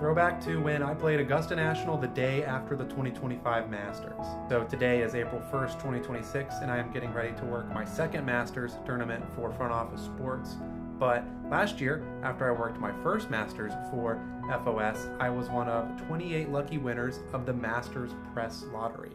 Throwback to when I played Augusta National the day after the 2025 Masters. So today is April 1st, 2026, and I am getting ready to work my second Masters tournament for Front Office Sports. But last year, after I worked my first Masters for FOS, I was one of 28 lucky winners of the Masters Press Lottery.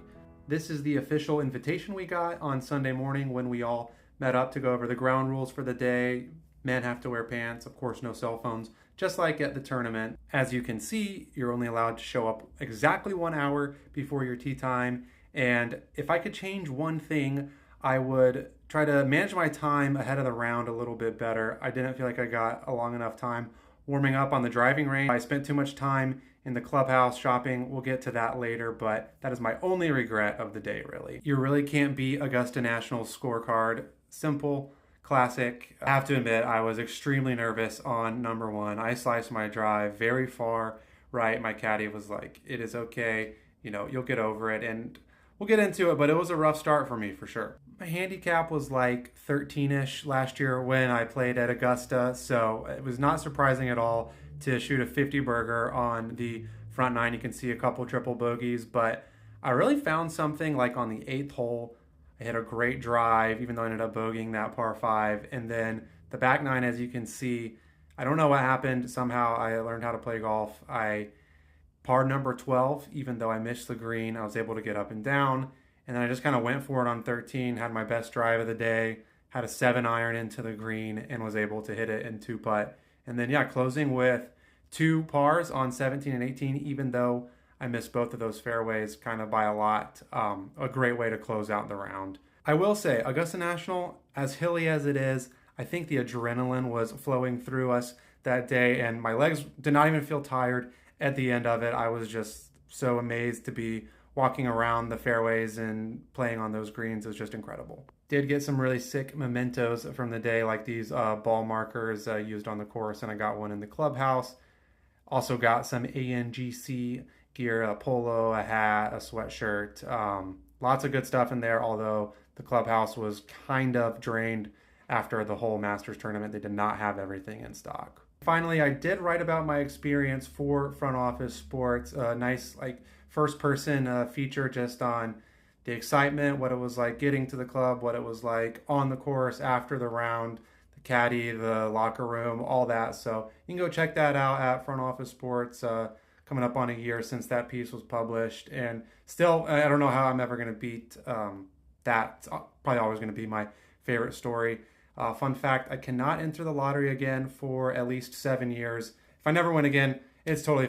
This is the official invitation we got on Sunday morning when we all met up to go over the ground rules for the day. Men have to wear pants, of course no cell phones, just like at the tournament. As you can see, you're only allowed to show up exactly 1 hour before your tee time. And if I could change one thing, I would try to manage my time ahead of the round a little bit better. I didn't feel like I got a long enough time warming up on the driving range. I spent too much time in the clubhouse shopping. We'll get to that later, but that is my only regret of the day, really. You really can't beat Augusta National's scorecard. Simple, classic. I have to admit, I was extremely nervous on number one. I sliced my drive very far right. My caddy was like, it is okay, you'll get over it. And we'll get into it, but it was a rough start for me for sure. My handicap was like 13-ish last year when I played at Augusta, so it was not surprising at all to shoot a 50 burger on the front nine. You can see a couple triple bogeys, but I really found something like on the 8th hole. I hit a great drive, even though I ended up bogeying that par 5. And then the back nine, as you can see, I don't know what happened. Somehow I learned how to play golf. I parred number 12, even though I missed the green. I was able to get up and down. And then I just kind of went for it on 13, had my best drive of the day, had a 7-iron into the green, and was able to hit it in 2-putt. And then, closing with 2 pars on 17 and 18, even though I missed both of those fairways kind of by a lot. A great way to close out the round. I will say, Augusta National, as hilly as it is, I think the adrenaline was flowing through us that day, and my legs did not even feel tired at the end of it. I was just so amazed to be walking around the fairways and playing on those greens. It was just incredible. Did get some really sick mementos from the day, like these ball markers used on the course, and I got one in the clubhouse. Also got some ANGC gear, a polo, a hat, a sweatshirt. Lots of good stuff in there, although the clubhouse was kind of drained after the whole Masters tournament. They did not have everything in stock. Finally, I did write about my experience for Front Office Sports. A nice first-person feature just on the excitement, what it was like getting to the club, what it was like on the course after the round, the caddy, the locker room, all that. So you can go check that out at Front Office Sports. Coming up on a year since that piece was published, and still, I don't know how I'm ever going to beat that. It's probably always going to be my favorite story. Fun fact, I cannot enter the lottery again for at least 7 years. If I never win again, it's totally